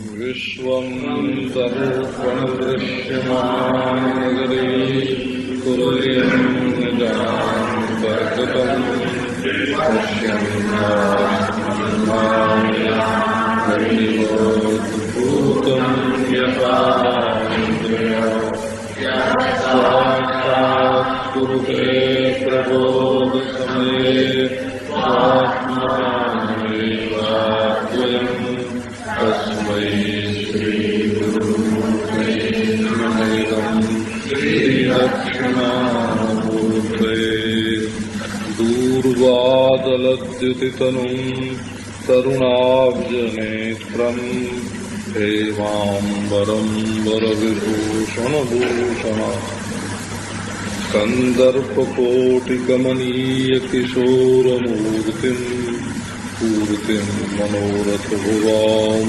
विश्वं सर्वदृश्यमाननगरे कुर्यं निजान्तर्गतं पश्यन्नास्मन्मायभूतं यथा साक्षात् कुरुते प्रबोधसमये स्वात्मानमेवाद्वयम् तस्मै श्रीगुरुवे नमः। श्रीदक्षिणामूर्ते दूर्वादलद्युतितनुं तरुणाब्जनेत्रम् हेमाम्बरं वरविभूषणभूषण कन्दर्पकोटिकमनीयकिशोरमूर्तिम् पूर्तिं मनोरथभुवां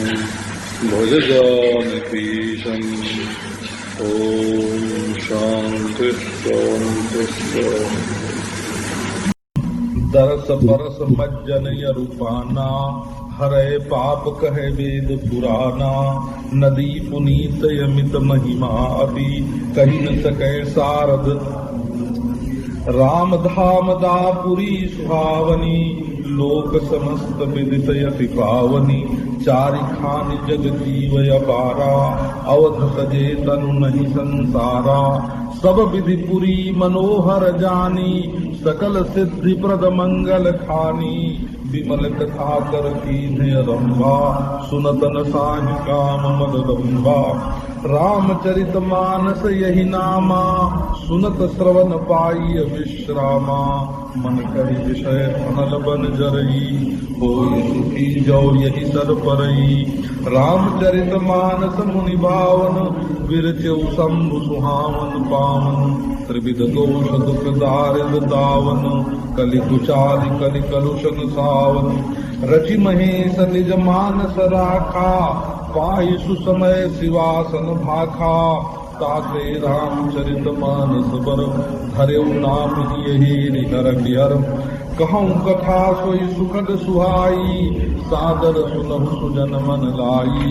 भज जानकीशम्। ॐ शान्ति शान्ति शान्ति। दरस परस मज्जनय रूपाना हरे पाप कहे वेद पुराना। नदी पुनीत यमित महिमा अति कही न सके सारद। राम धाम दापुरी सुहावनी लोक समस्त विदित यति पावनी। चारि खानि जग जीव अपारा अवध सजे तनु नहीं संसारा। सब विधि पुरी मनोहर जानी सकल सिद्धि प्रद मंगल खानी। विमल कथा कर कीन्हे रंभा सुनतन साहि काम मददम्बा। रामचरित मानस यही नामा सुनत श्रवण पाई विश्रामा। मन करि विषय अनल बन जरई होई सुखी जो यही सर परई। रामचरित मानस मुनि भावन विरचौ शंभु सुहावन पावन। त्रिविध दोष दुख दारिद दावन कलि कुचारि कलि कलुषन सावन। रचि महेश निज मानस राखा पाहि सुसमय शिवासन भाखा। ताके रामचरित मानस बर धरेउ नाम यही हर बिहर। कहूँ कथा सोई सुखद सुहाई सादर सुनहु सुजन मन लाई।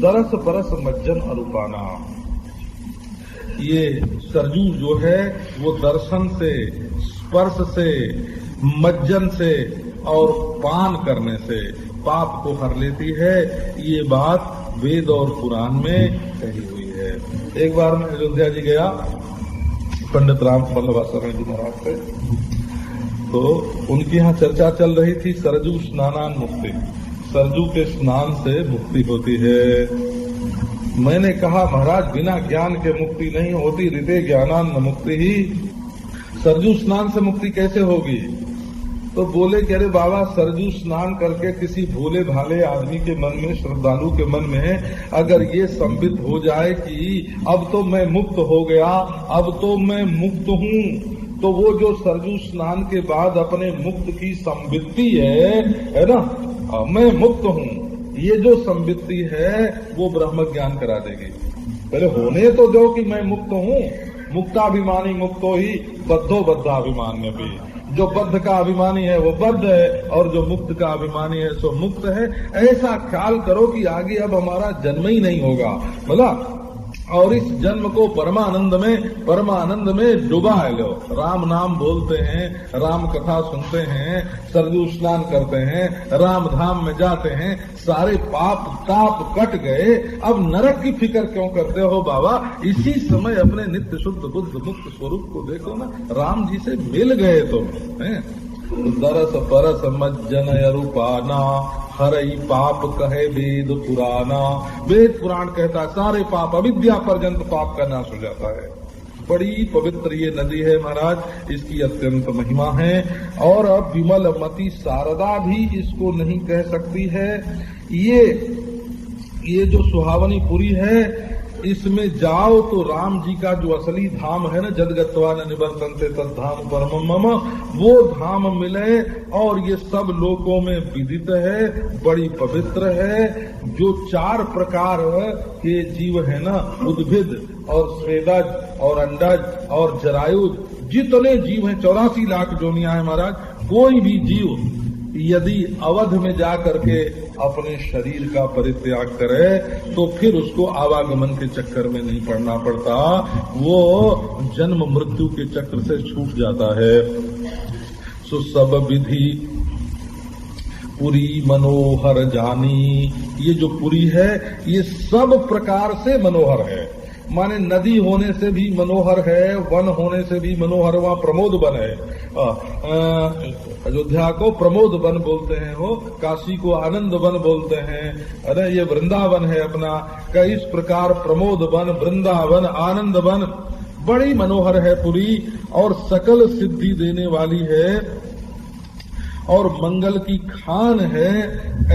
दरस परस मज्जन अरूपाना। ये सरजू जो है वो दर्शन से स्पर्श से मज्जन से और पान करने से पाप को हर लेती है। ये बात वेद और पुराण में कही हुई है। एक बार मैं अयोध्या जी गया पंडित राम वल्लभाचार्य जी महाराज से, तो उनकी यहाँ चर्चा चल रही थी सरजू स्नानान मुक्ति। सरजू के स्नान से मुक्ति होती है। मैंने कहा महाराज बिना ज्ञान के मुक्ति नहीं होती, ऋते ज्ञानान न मुक्ति ही। सरजू स्नान से मुक्ति कैसे होगी? तो बोले कि अरे बाबा सरजू स्नान करके किसी भोले भाले आदमी के मन में, श्रद्धालु के मन में अगर ये संबित हो जाए कि अब तो मैं मुक्त हो गया, अब तो मैं मुक्त हूँ, तो वो जो सरजू स्नान के बाद अपने मुक्त की संबित्ति है ना, मैं मुक्त हूँ, ये जो संबित्ति है वो ब्रह्म ज्ञान करा देगी। पहले होने तो दो कि मैं मुक्त हूँ। मुक्ताभिमानी मुक्तो ही बद्धो बद्धाभिमान्य भी। जो बद्ध का अभिमानी है वो बद्ध है और जो मुक्त का अभिमानी है सो मुक्त है। ऐसा ख्याल करो कि आगे अब हमारा जन्म ही नहीं होगा, बोला। और इस जन्म को परमानंद में डुबा लो। राम नाम बोलते हैं, राम कथा सुनते हैं, सरजू स्नान करते हैं, राम धाम में जाते हैं, सारे पाप ताप कट गए। अब नरक की फिक्र क्यों करते हो बाबा? इसी समय अपने नित्य शुद्ध बुद्ध मुक्त स्वरूप को देखो ना, राम जी से मिल गए तुम। दरस परस मज्जन रूपाना हरई पाप कहे वेद पुराना। वेद पुराण कहता है सारे पाप, अविद्या पर्यंत पाप का नाश हो जाता है। बड़ी पवित्र ये नदी है महाराज, इसकी अत्यंत महिमा है। और अब विमल मती शारदा भी इसको नहीं कह सकती है। ये जो सुहावनी पुरी है, इसमें जाओ तो राम जी का जो असली धाम है ना, जदगत्वा न निवर्तन्ते तद्धाम परमम मम, वो धाम मिले। और ये सब लोकों में विदित है, बड़ी पवित्र है। जो 4 प्रकार के जीव है ना, उद्भिद और स्वेदज और अंडज और जरायुज, जितने जीव हैं 84 लाख जोनियां है महाराज। कोई भी जीव यदि अवध में जा करके अपने शरीर का परित्याग करे तो फिर उसको आवागमन के चक्कर में नहीं पड़ना पड़ता, वो जन्म मृत्यु के चक्र से छूट जाता है। सो सब विधि पुरी मनोहर जानी, ये जो पुरी है ये सब प्रकार से मनोहर है। माने नदी होने से भी मनोहर है, वन होने से भी मनोहर, वहाँ प्रमोद वन है। अयोध्या को प्रमोद वन बोलते हैं, हो काशी को आनंद वन बोलते हैं। अरे ये वृंदावन है अपना, का इस प्रकार प्रमोद वन, वृंदावन, आनंद वन बड़ी मनोहर है पुरी, और सकल सिद्धि देने वाली है और मंगल की खान है।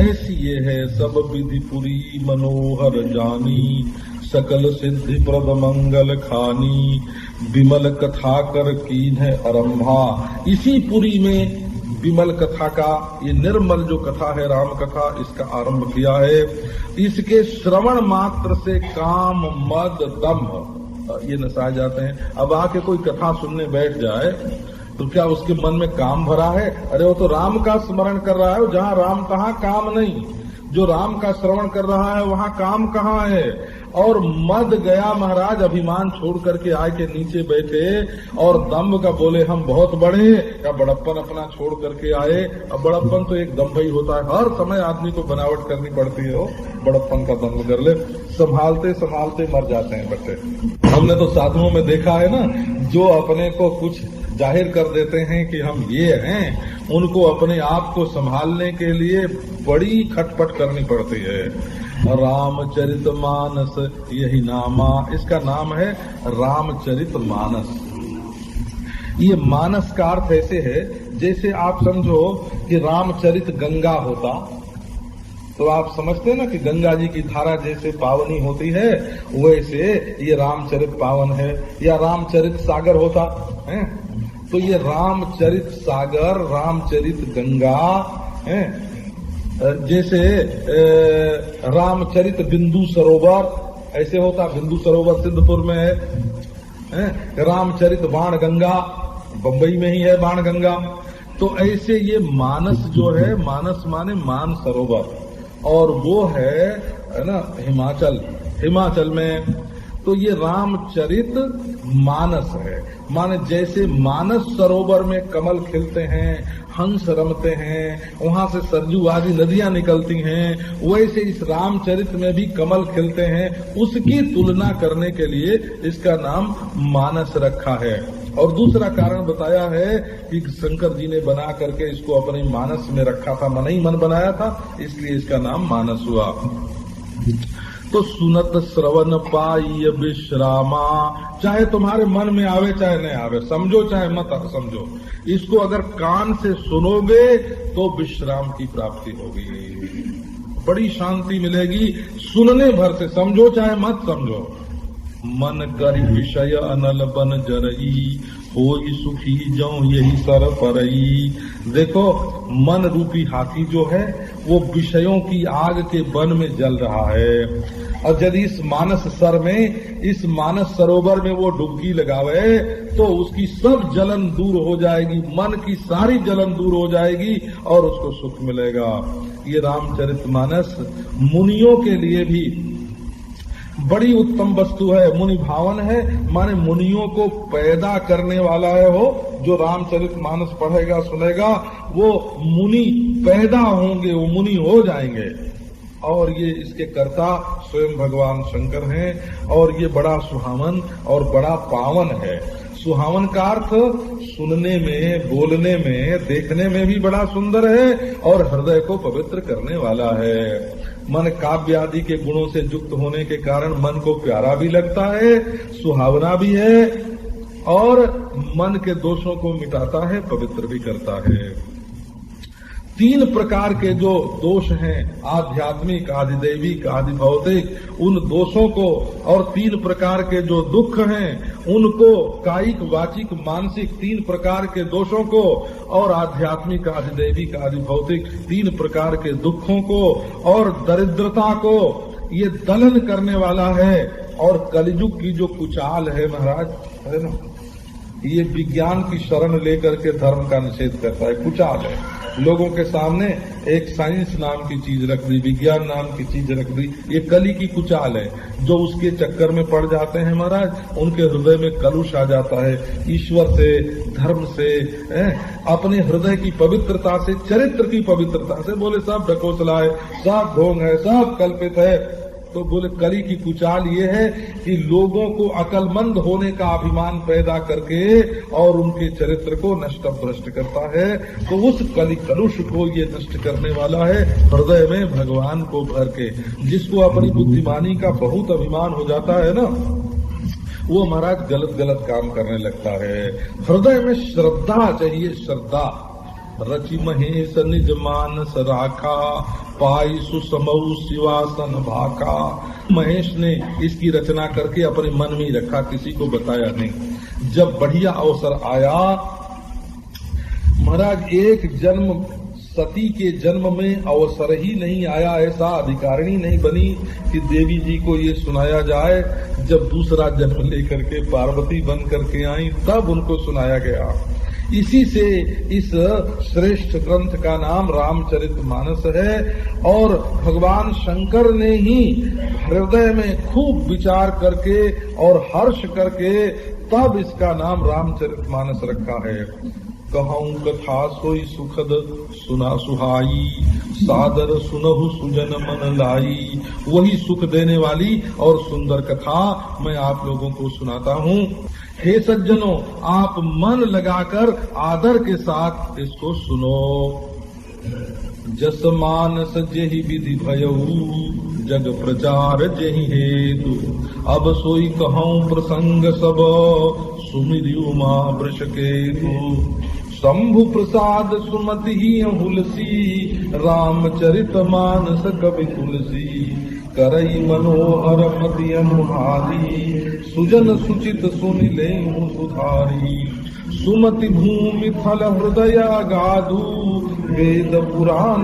ऐसी ये है सब विधि पुरी मनोहर जानी, सकल सिद्धि प्रद मंगल खानी, विमल कथा कर कीन है आरंभा। इसी पुरी में विमल कथा का, ये निर्मल जो कथा है राम कथा, इसका आरंभ किया है। इसके श्रवण मात्र से काम मद दम्भ ये नसाए जाते हैं। अब आके कोई कथा सुनने बैठ जाए तो क्या उसके मन में काम भरा है? अरे वो तो राम का स्मरण कर रहा है, जहाँ राम कहाँ काम नहीं। जो राम का श्रवण कर रहा है वहाँ काम कहाँ है? और मद गया महाराज, अभिमान छोड़ करके आए के नीचे बैठे और दम्भ का बोले हम बहुत बड़े, या बड़प्पन अपना छोड़ करके आए। अब बड़प्पन तो एक दम्भ ही होता है, हर समय आदमी को बनावट करनी पड़ती है, हो बड़प्पन का दम्भ कर ले, संभालते संभालते मर जाते हैं बच्चे। हमने तो साधुओं में देखा है ना, जो अपने को कुछ जाहिर कर देते हैं कि हम ये हैं, उनको अपने आप को संभालने के लिए बड़ी खटपट करनी पड़ती है। रामचरितमानस यही नामा, इसका नाम है रामचरितमानस। ये मानस का अर्थ ऐसे है जैसे आप समझो कि रामचरित गंगा होता, तो आप समझते हैं ना कि गंगा जी की धारा जैसे पावनी होती है, वैसे ये रामचरित पावन है। या रामचरित सागर होता है, तो ये रामचरित सागर, रामचरित गंगा है। जैसे रामचरित बिंदु सरोवर ऐसे होता, बिंदु सरोवर सिद्धपुर में है। रामचरित बाण गंगा बंबई में ही है, बाण गंगा। तो ऐसे ये मानस जो है, मानस माने मान सरोवर, और वो है ना हिमाचल में। तो ये रामचरित मानस है, माने जैसे मानस सरोवर में कमल खिलते हैं, हंस रमते हैं, वहाँ से सरजू आदि नदियां निकलती हैं, वैसे इस रामचरित में भी कमल खिलते हैं। उसकी तुलना करने के लिए इसका नाम मानस रखा है। और दूसरा कारण बताया है कि शंकर जी ने बना करके इसको अपने मानस में रखा था, मन ही मन बनाया था, इसलिए इसका नाम मानस हुआ। तो सुनत श्रवण पाई विश्रामा, चाहे तुम्हारे मन में आवे चाहे नहीं आवे, समझो चाहे मत समझो, इसको अगर कान से सुनोगे तो विश्राम की प्राप्ति होगी, बड़ी शांति मिलेगी। सुनने भर से, समझो चाहे मत समझो। मन करि विषय अनल बन जरई, होई सुखी जौ यही सर परई। देखो मन रूपी हाथी जो है वो विषयों की आग के वन में जल रहा है, और यदि इस मानस सर में, इस मानस सरोवर में वो डुबकी लगावे तो उसकी सब जलन दूर हो जाएगी, मन की सारी जलन दूर हो जाएगी और उसको सुख मिलेगा। ये रामचरितमानस मुनियों के लिए भी बड़ी उत्तम वस्तु है, मुनि भावन है, माने मुनियों को पैदा करने वाला है। हो जो रामचरितमानस पढ़ेगा सुनेगा वो मुनि पैदा होंगे, वो मुनि हो जाएंगे। और ये इसके कर्ता स्वयं भगवान शंकर हैं, और ये बड़ा सुहावन और बड़ा पावन है। सुहावन का अर्थ सुनने में, बोलने में, देखने में भी बड़ा सुंदर है और हृदय को पवित्र करने वाला है। मन काव्य आदि के गुणों से युक्त होने के कारण मन को प्यारा भी लगता है, सुहावना भी है, और मन के दोषों को मिटाता है, पवित्र भी करता है। तीन प्रकार के जो दोष हैं, आध्यात्मिक, आधिदैविक, आदि भौतिक, उन दोषों को, और तीन प्रकार के जो दुख हैं उनको, कायिक, वाचिक, मानसिक, तीन प्रकार के दोषों को, और आध्यात्मिक, आधिदैविक, आदि भौतिक, तीन प्रकार के दुखों को, और दरिद्रता को ये दलन करने वाला है। और कलयुग की जो कुचाल है महाराज, है ना, ये विज्ञान की शरण लेकर के धर्म का निषेध करता है, कुचाल है। लोगों के सामने एक साइंस नाम की चीज रख दी, विज्ञान नाम की चीज रख दी। ये कली की कुचाल है। जो उसके चक्कर में पड़ जाते हैं महाराज, उनके हृदय में कलुष आ जाता है। ईश्वर से, धर्म से, अपने हृदय की पवित्रता से, चरित्र की पवित्रता से, बोले सब ढकोसला है, सब ढोंग है, सब कल्पित है। तो बोले कली की कुचाल ये है कि लोगों को अकलमंद होने का अभिमान पैदा करके और उनके चरित्र को नष्ट भ्रष्ट करता है। तो उस कली कलुष को ये नष्ट करने वाला है हृदय में भगवान को भर के। जिसको अपनी बुद्धिमानी का बहुत अभिमान हो जाता है ना, वो महाराज गलत गलत काम करने लगता है। हृदय में श्रद्धा चाहिए, श्रद्धा। रचि महेश निज मानस राखा, पाई सुसमऊ शिवासन भाका। महेश ने इसकी रचना करके अपने मन में ही रखा, किसी को बताया नहीं। जब बढ़िया अवसर आया महाराज, एक जन्म सती के जन्म में अवसर ही नहीं आया, ऐसा अधिकारिणी नहीं बनी कि देवी जी को ये सुनाया जाए। जब दूसरा जन्म लेकर के पार्वती बन करके आई, तब उनको सुनाया गया। इसी से इस श्रेष्ठ ग्रंथ का नाम रामचरितमानस है। और भगवान शंकर ने ही हृदय में खूब विचार करके और हर्ष करके तब इसका नाम रामचरितमानस रखा है। कहूँ कथा सोई सुखद सुना सुहाई, सादर सुनहु सुजन मन लाई। वही सुख देने वाली और सुंदर कथा मैं आप लोगों को सुनाता हूँ। हे सज्जनों, आप मन लगाकर आदर के साथ इसको सुनो। जस मानस जेहि विधि भयऊ, जग प्रचार जेहि हेतु। अब सोई कहूँ प्रसंग सब, सुमिरि उमा वृषकेतु। शंभु प्रसाद सुमति ही हुलसी, रामचरित मानस कवि तुलसी। करई मनोहर मति अनुहारी, सुजन सुचित सुनि लेहु सुधारी। सुमति भूमि फल हृदय गाधु, वेद पुराण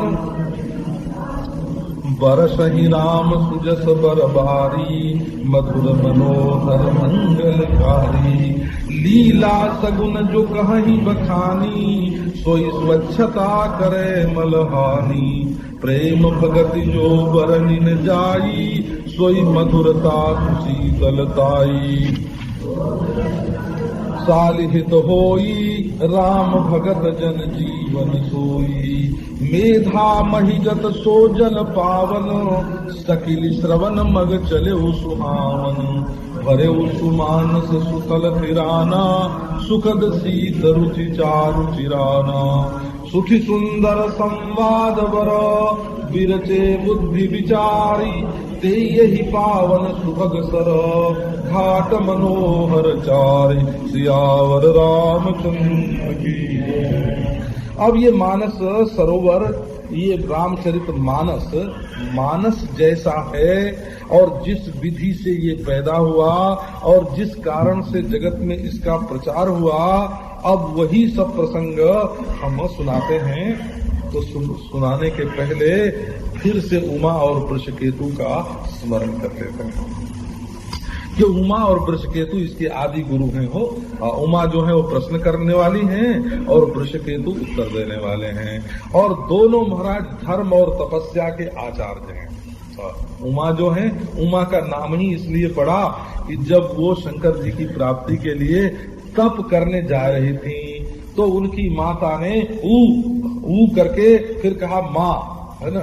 बरसहि राम सुजस बरबारी। मधुर मनोहर मंगलकारी, लीला सगुन जो कहीं बखानी। सोई स्वच्छता करे मलहानी, प्रेम भगति जो बरनि न जाई। सोई मधुरता शीतलताई, सालिहित होई राम भगत जन जीवन सोई। मेधा महिजत सो जल पावन, सकिल श्रवण मग चले सुहावन। भरे सुमानस सुतल तिराना, सुखद शीत रुचि चारु चिराना। सुखी सुंदर संवाद वर, विरचे बुद्धि विचारी। ते यही पावन सुभग सर, घाट मनोहर चारि। सियावर रामचंद्र की। अब ये मानस सरोवर, ये रामचरित मानस, मानस जैसा है और जिस विधि से ये पैदा हुआ और जिस कारण से जगत में इसका प्रचार हुआ, अब वही सब प्रसंग हम सुनाते हैं। तो सुनाने के पहले फिर से उमा और वृषकेतु का स्मरण कर लेते हैं कि उमा और वृषकेतु इसके आदि गुरु हैं। हो उमा जो है वो प्रश्न करने वाली हैं और वृषकेतु उत्तर देने वाले हैं। और दोनों महाराज धर्म और तपस्या के आचार्य हैं। उमा जो है, उमा का नाम ही इसलिए पड़ा कि जब वो शंकर जी की प्राप्ति के लिए तप करने जा रही थी तो उनकी माता ने ऊ करके फिर कहा माँ, है ना।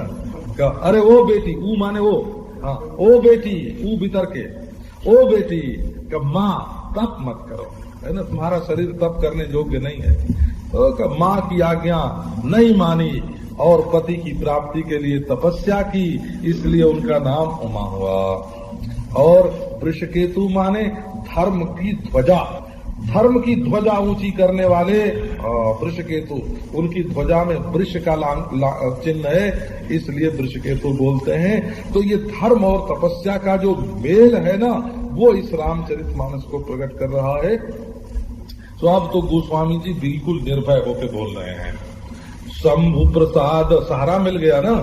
अरे ओ बेटी, ऊ माने वो, हाँ ओ बेटी, ऊ भीतर के, ओ बेटी का माँ तप मत करो, है ना, तुम्हारा शरीर तप करने योग्य नहीं है। तो माँ की आज्ञा नहीं मानी और पति की प्राप्ति के लिए तपस्या की, इसलिए उनका नाम उमा हुआ। और वृषकेतु माने धर्म की ध्वजा, धर्म की ध्वजा ऊंची करने वाले वृषकेतु। उनकी ध्वजा में वृष का चिन्ह है, इसलिए वृषकेतु बोलते हैं। तो ये धर्म और तपस्या का जो मेल है ना, वो इस रामचरितमानस को प्रकट कर रहा है। तो अब तो गोस्वामी जी बिल्कुल निर्भय होकर बोल रहे हैं। शंभु प्रसाद, सहारा मिल गया ना।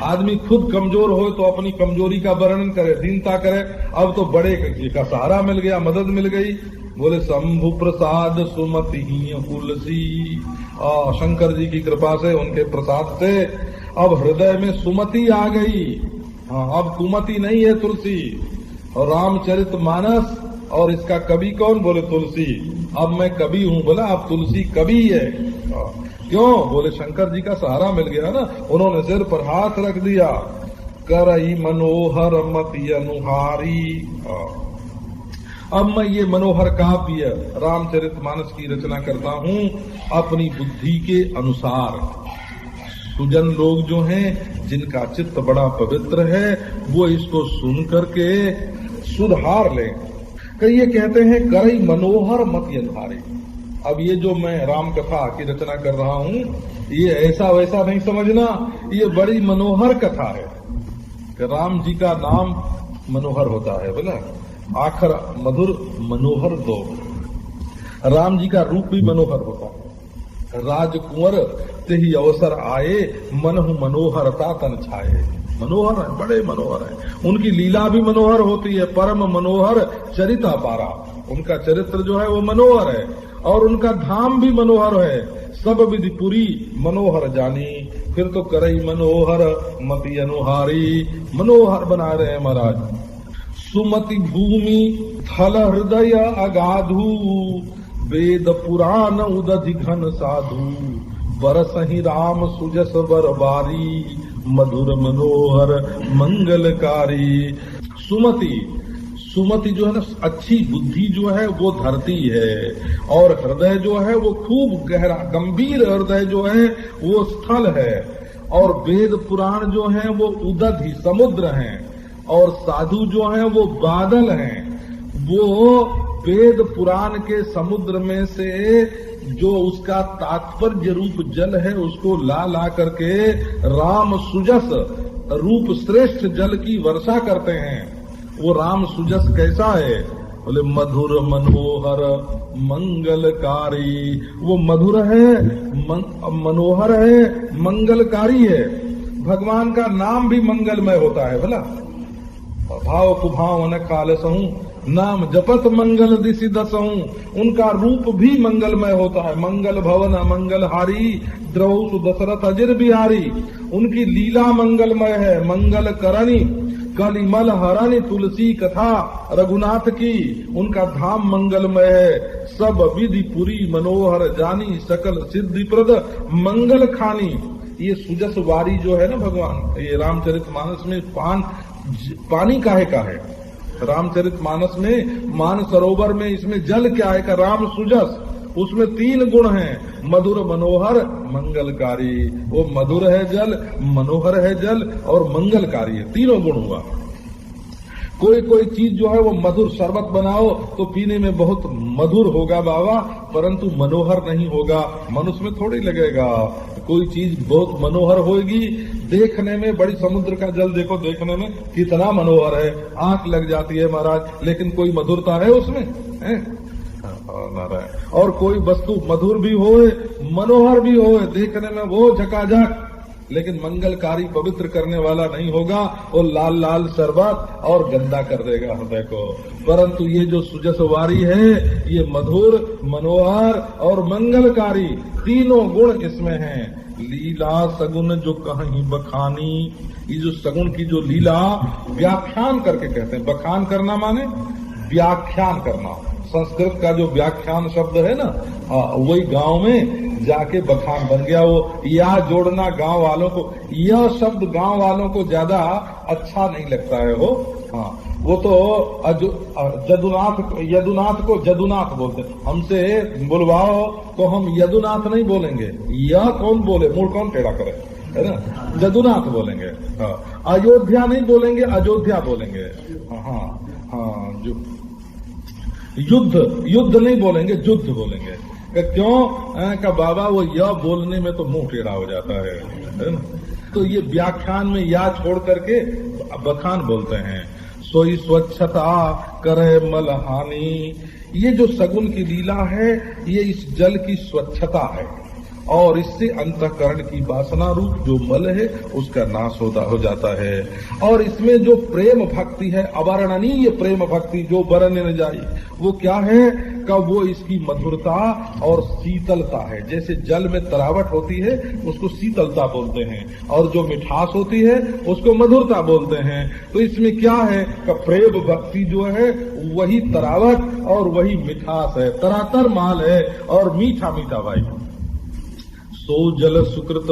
आदमी खुद कमजोर हो तो अपनी कमजोरी का वर्णन करे, दीनता करे। अब तो बड़े का सहारा मिल गया, मदद मिल गई। बोले शंभु प्रसाद सुमति तुलसी। शंकर जी की कृपा से, उनके प्रसाद से अब हृदय में सुमति आ गई। अब कुमति नहीं है तुलसी। और रामचरितमानस और इसका कवि कौन? बोले तुलसी। अब मैं कवि हूँ। बोला अब तुलसी कवि है। क्यों? बोले शंकर जी का सहारा मिल गया ना, उन्होंने सिर पर हाथ रख दिया। करई मनोहर मति अनुहारी। अब मैं ये मनोहर काव्य रामचरितमानस की रचना करता हूँ अपनी बुद्धि के अनुसार। सुजन लोग जो हैं, जिनका चित्त बड़ा पवित्र है, वो इसको सुन करके सुधार लें। कई ये कहते हैं करई मनोहर मति अनुहारी। अब ये जो मैं राम कथा की रचना कर रहा हूँ, ये ऐसा वैसा नहीं समझना, ये बड़ी मनोहर कथा है कि राम जी का नाम मनोहर होता है। बोला आखर मधुर मनोहर दो। राम जी का रूप भी मनोहर होता है। राजकुंवर ते ही अवसर आए, मनहु मनोहरता तन छाए। मनोहर है, बड़े मनोहर है। उनकी लीला भी मनोहर होती है। परम मनोहर चरिता पारा। उनका चरित्र जो है वो मनोहर है और उनका धाम भी मनोहर है। सब विधि पुरी मनोहर जानी। फिर तो करई मनोहर मति अनुहारी। मनोहर बना रहे हैं महाराज। सुमति भूमि थल हृदय अगाधु, वेद पुराण उदधि घन साधु। बरसहि राम सुजस बरबारी, मधुर मनोहर मंगलकारी। सुमति जो है ना, अच्छी बुद्धि जो है वो धरती है, और हृदय जो है वो खूब गहरा गंभीर हृदय जो है वो स्थल है, और वेद पुराण जो है वो उदधि समुद्र हैं, और साधु जो है वो बादल हैं। वो वेद पुराण के समुद्र में से जो उसका तात्पर्य रूप जल है उसको ला करके राम सुजस रूप श्रेष्ठ जल की वर्षा करते हैं। वो राम सुजस कैसा है? बोले मधुर मनोहर मंगलकारी। वो मधुर है, मनोहर है, मंगलकारी है। भगवान का नाम भी मंगलमय होता है। बोला भाव कुभाव न कालसहूं, नाम जपत मंगल दिशि दसहूं। उनका रूप भी मंगलमय होता है। मंगल भवन मंगलहारी, द्रौसु दशरथ अजिर बिहारी। उनकी लीला मंगलमय है। मंगल करणी कलिमल हरणी तुलसी कथा रघुनाथ की। उनका धाम मंगलमय है। सब विधि पुरी मनोहर जानी, सकल सिद्धि प्रद मंगल खानी। ये सुजस वारी जो है ना भगवान, ये रामचरितमानस में पानी काहे का है? रामचरितमानस में मान सरोवर में इसमें जल क्या है का? राम सुजस। उसमें 3 गुण हैं, मधुर मनोहर मंगलकारी। वो मधुर है जल, मनोहर है जल और मंगलकारी है। 3 गुण हुआ। कोई चीज जो है वो मधुर, शरबत बनाओ तो पीने में बहुत मधुर होगा बाबा, परंतु मनोहर नहीं होगा, मनुष्य में थोड़ी लगेगा। कोई चीज बहुत मनोहर होगी, देखने में बड़ी समुद्र का जल देखो, देखने में कितना मनोहर है, आंख लग जाती है महाराज, लेकिन कोई मधुरता है उसमें है? और कोई वस्तु मधुर भी होए, मनोहर भी होए, देखने में वो झकाझक, लेकिन मंगलकारी पवित्र करने वाला नहीं होगा। वो लाल लाल शरबत और गंदा कर देगा हृदय को। परंतु ये जो सुजसवारी है, ये मधुर, मनोहर और मंगलकारी 3 गुण इसमें हैं। लीला सगुन जो कहीं बखानी। ये जो सगुन की जो लीला व्याख्यान करके कहते हैं। बखान करना माने व्याख्यान करना। संस्कृत का जो व्याख्यान शब्द है ना, वही गांव में जाके बखान बन गया। वो या जोड़ना गांव वालों को, यह शब्द गांव वालों को ज्यादा अच्छा नहीं लगता है। वो तो यदुनाथ को जदुनाथ बोलते। हमसे बुलवाओ तो हम यदुनाथ नहीं बोलेंगे। यह कौन बोले, मूड कौन टेढ़ा करे, है ना? जदुनाथ बोलेंगे। अयोध्या नहीं बोलेंगे, अयोध्या बोलेंगे। हाँ जो युद्ध नहीं बोलेंगे, युद्ध बोलेंगे। क्यों? का बाबा वो यह बोलने में तो मुंह टेढ़ा हो जाता है ना? तो ये व्याख्यान में या छोड़ करके बखान बोलते हैं। सोई स्वच्छता करे मलहानी। ये जो सगुन की लीला है, ये इस जल की स्वच्छता है। और इससे अंतःकरण की वासना रूप जो मल है उसका नाश हो जाता है। और इसमें जो प्रेम भक्ति है, अवर्णनीय प्रेम भक्ति जो वर्णन न जाए, वो क्या है का वो इसकी मधुरता और शीतलता है। जैसे जल में तरावट होती है उसको शीतलता बोलते हैं, और जो मिठास होती है उसको मधुरता बोलते हैं। तो इसमें क्या है का प्रेम भक्ति जो है वही तरावट और वही मिठास है, तरातर माल है और मीठा मीठा भाई। सो जल सुकृत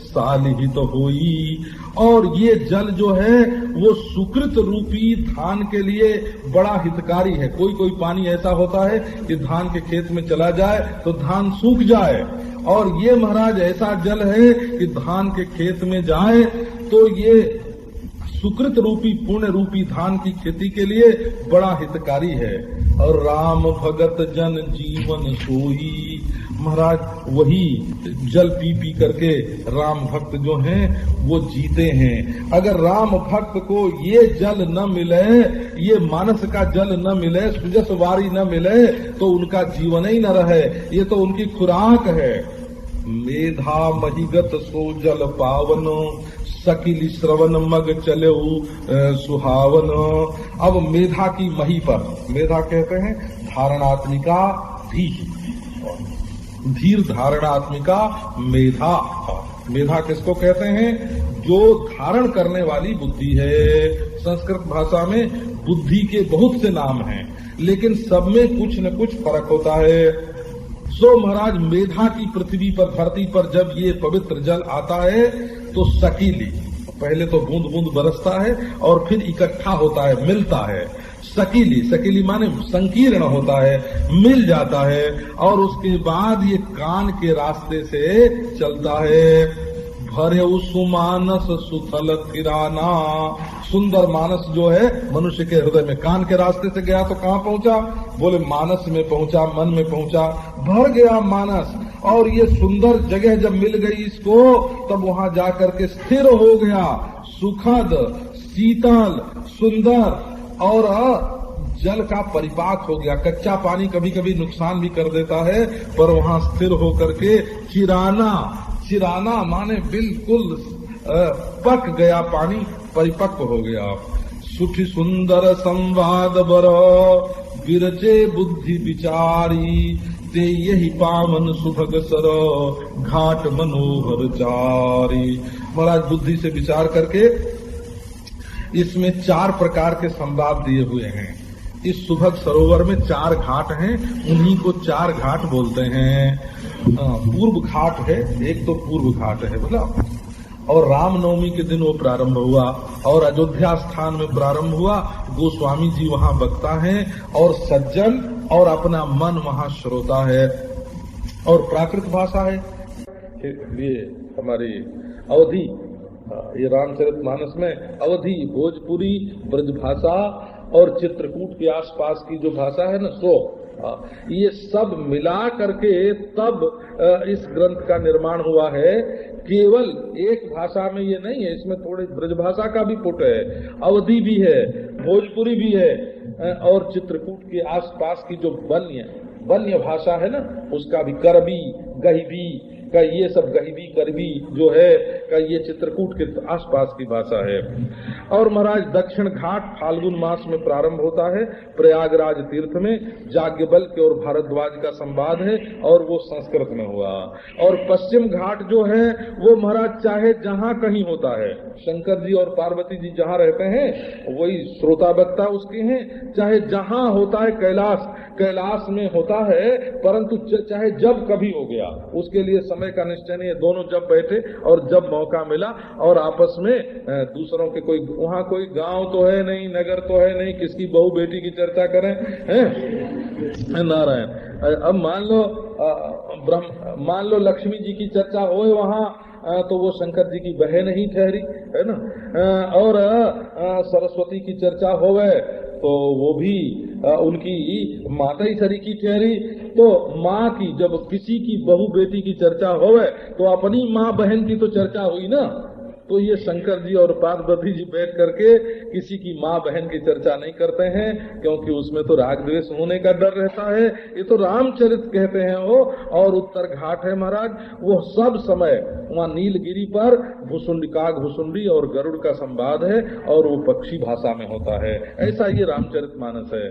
सालिहित होई, और ये जल जो है वो सुकृत रूपी धान के लिए बड़ा हितकारी है। कोई कोई पानी ऐसा होता है कि धान के खेत में चला जाए तो धान सूख जाए, और ये महाराज ऐसा जल है कि धान के खेत में जाए तो ये सुकृत रूपी पुण्य रूपी धान की खेती के लिए बड़ा हितकारी है। और राम भगत जन जीवन सोई, महाराज वही जल पी पी करके राम भक्त जो हैं वो जीते हैं। अगर राम भक्त को ये जल न मिले, ये मानस का जल न मिले, सुजसवारी न मिले, तो उनका जीवन ही न रहे, ये तो उनकी खुराक है। मेधा महिगत सो जल पावन, सकिली श्रवण मग चले सुहावन। अब मेधा की मही पर, मेधा कहते हैं धारणात्मिका धीर धारणात्मिका मेधा। मेधा किसको कहते हैं? जो धारण करने वाली बुद्धि है। संस्कृत भाषा में बुद्धि के बहुत से नाम हैं, लेकिन सब में कुछ न कुछ फर्क होता है। सो महाराज मेधा की पृथ्वी पर, धरती पर जब ये पवित्र जल आता है तो सकीली, पहले तो बूंद बूंद बरसता है और फिर इकट्ठा होता है, मिलता है। सकीली, सकीली माने संकीर्ण होता है, मिल जाता है, और उसके बाद ये कान के रास्ते से चलता है। भरे सुमानस सुथल थिराना, सुंदर मानस जो है मनुष्य के हृदय में, कान के रास्ते से गया तो कहाँ पहुंचा? बोले मानस में पहुंचा, मन में पहुंचा, भर गया मानस। और ये सुंदर जगह जब मिल गई इसको, तब वहां जाकर के स्थिर हो गया, सुखद, शीतल, सुंदर, और जल का परिपाक हो गया। कच्चा पानी कभी कभी नुकसान भी कर देता है, पर वहां स्थिर होकर के चिराना, चिराना माने बिल्कुल पक गया पानी, परिपक्व हो गया। सुठी सुंदर संवाद बर विरचे बुद्धि विचारी, ते यही पावन सुभग सर घाट मनोहर चारी। महाराज बुद्धि से विचार करके इसमें 4 प्रकार के संवाद दिए हुए हैं। इस सुभग सरोवर में 4 घाट हैं, उन्हीं को 4 घाट बोलते हैं। पूर्व घाट है, एक तो पूर्व घाट है बोला, और रामनवमी के दिन वो प्रारंभ हुआ, और अयोध्या स्थान में प्रारंभ हुआ। गोस्वामी जी वहाँ वक्ता हैं, और सज्जन और अपना मन वहाँ श्रोता है, और प्राकृत भाषा है। ये हमारी अवधि, ये रामचरितमानस में अवधि, भोजपुरी, ब्रजभाषा और चित्रकूट के आसपास की जो भाषा है ना, सो ये सब मिला करके तब इस ग्रंथ का निर्माण हुआ है। केवल एक भाषा में ये नहीं है, इसमें थोड़ी ब्रजभाषा का भी पुट है, अवधि भी है, भोजपुरी भी है, और चित्रकूट के आसपास की जो वन्य भाषा है ना, उसका भी, करबी, गहिबी का, ये सब गहिबी करबी जो है का, ये चित्रकूट के आसपास की भाषा है। और महाराज दक्षिण घाट फाल्गुन मास में प्रारंभ होता है, प्रयागराज तीर्थ में याज्ञवल्क्य और भारद्वाज का संवाद है, और वो संस्कृत में हुआ। और पश्चिम घाट जो है वो महाराज चाहे जहाँ कहीं होता है, शंकर जी और पार्वती जी जहाँ रहते हैं वही श्रोता वक्ता उसके हैं, चाहे जहाँ होता है, कैलाश में होता है, परंतु चाहे जब कभी हो गया, उसके लिए समय का निश्चय नहीं है। दोनों जब बैठे और जब मौका मिला, और आपस में दूसरों के, कोई वहाँ कोई गांव तो है नहीं, नगर तो है नहीं, किसकी बहू बेटी की चर्चा करें, हैं नारायण। अब मान लो लक्ष्मी जी की चर्चा हो वहाँ, तो वो शंकर जी की बहन ही ठहरी, है ना। और सरस्वती की चर्चा होवे तो वो भी उनकी माता ही सरी की ठहरी। तो माँ की, जब किसी की बहू बेटी की चर्चा होवे तो अपनी माँ बहन की तो चर्चा हुई ना, तो ये शंकर जी और पार्वती जी बैठ करके किसी की माँ बहन की चर्चा नहीं करते हैं, क्योंकि उसमें तो राग द्वेष होने का डर रहता है। ये तो रामचरित कहते हैं वो, और उत्तर घाट है महाराज, वो सब समय वहाँ नीलगिरी पर भुसुंडी, काग भुसुंडी और गरुड़ का संवाद है, और वो पक्षी भाषा में होता है। ऐसा ये रामचरितमानस है।